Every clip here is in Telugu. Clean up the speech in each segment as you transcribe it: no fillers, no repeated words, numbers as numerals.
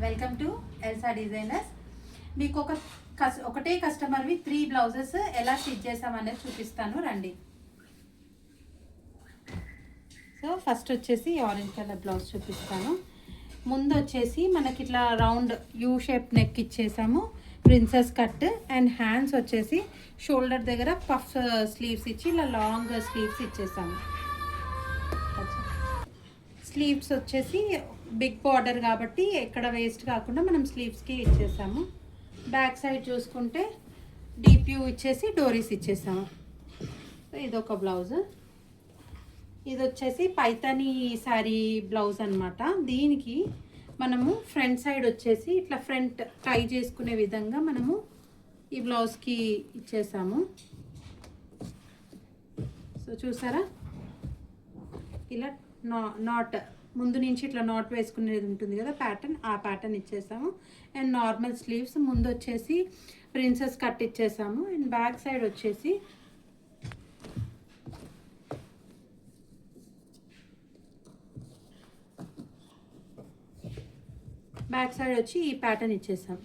Welcome to Elsa designers. మీకు ఒకటే కస్టమర్వి 3 బ్లౌజెస్ ఎలా స్టిచ్ చేసామనేది చూపిస్తాను రండి. సో ఫస్ట్ వచ్చేసి ఆరెంజ్ కలర్ బ్లౌజ్ చూపిస్తాను. ముందు వచ్చేసి మనకి ఇట్లా రౌండ్ యూ షేప్ నెక్ ఇచ్చేసాము, ప్రిన్సెస్ కట్, అండ్ హ్యాండ్స్ వచ్చేసి షోల్డర్ దగ్గర పఫ్ స్లీవ్స్ ఇచ్చి ఇలా లాంగ్ స్లీవ్స్ ఇచ్చేసాము. స్లీవ్స్ వచ్చేసి బిగ్ బార్డర్ కాబట్టి ఎక్కడ వేస్ట్ కాకుండా మనం స్లీవ్స్కి ఇచ్చేసాము. బ్యాక్ సైడ్ చూసుకుంటే డీప్ యూ ఇచ్చేసి డోరీస్ ఇచ్చేసాము. ఇదొక బ్లౌజ్. ఇది వచ్చేసి పైతానీ శారీ బ్లౌజ్ అనమాట. దీనికి మనము ఫ్రంట్ సైడ్ వచ్చేసి ఇట్లా ఫ్రంట్ టై చేసుకునే విధంగా మనము ఈ బ్లౌజ్కి ఇచ్చేసాము. సో చూసారా, ఇలా నాట్ ముందు నుంచి ఇట్లా నాట్ వేసుకునేది ఉంటుంది కదా ప్యాటర్న్, ఆ ప్యాటర్న్ ఇచ్చేసాము. అండ్ నార్మల్ స్లీవ్స్ ముందు వచ్చేసి ప్రిన్సెస్ కట్ ఇచ్చేసాము. అండ్ బ్యాక్ సైడ్ వచ్చేసి వచ్చి ఈ ప్యాటర్న్ ఇచ్చేసాం.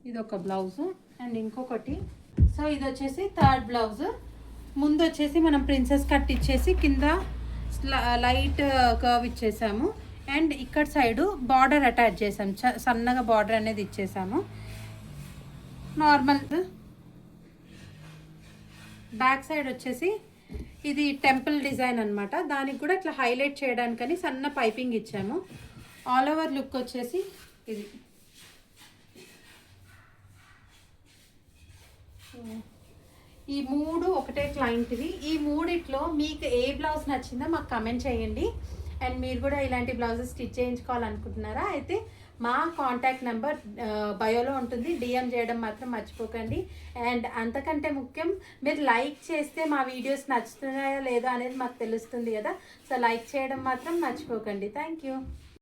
ఇది ఒక బ్లౌజ్. అండ్ ఇంకొకటి, సో ఇది వచ్చేసి థర్డ్ బ్లౌజ్. ముందు వచ్చేసి మనం ప్రిన్సెస్ కట్ ఇచ్చేసి కింద లైట్ కర్వ్ ఇచ్చేసాము. అండ్ ఇక్కడ సైడు బార్డర్ అటాచ్ చేసాము, సన్నగా బార్డర్ అనేది ఇచ్చేసాము. నార్మల్ బ్యాక్ సైడ్ వచ్చేసి ఇది టెంపుల్ డిజైన్ అనమాట. దానికి కూడా ఇట్లా హైలైట్ చేయడానికని సన్న పైపింగ్ ఇచ్చాము. ఆల్ ఓవర్ లుక్ వచ్చేసి ఇది. ఈ మూడు ఒకటే క్లయింట్వి. ఈ మూడిట్లో మీకు ఏ బ్లౌజ్ నచ్చిందో మాకు కమెంట్ చేయండి. అండ్ మీరు కూడా ఇలాంటి బ్లౌజెస్ స్టిచ్ చేయించుకోవాలనుకుంటున్నారా అయితే మా కాంటాక్ట్ నెంబర్ బయోలో ఉంటుంది, డిఎం చేయడం మాత్రం మర్చిపోకండి. అండ్ అంతకంటే ముఖ్యం, మీరు లైక్ చేస్తే మా వీడియోస్ నచ్చుతున్నాయా లేదా అనేది మాకు తెలుస్తుంది కదా. సో లైక్ చేయడం మాత్రం మర్చిపోకండి. Thank you.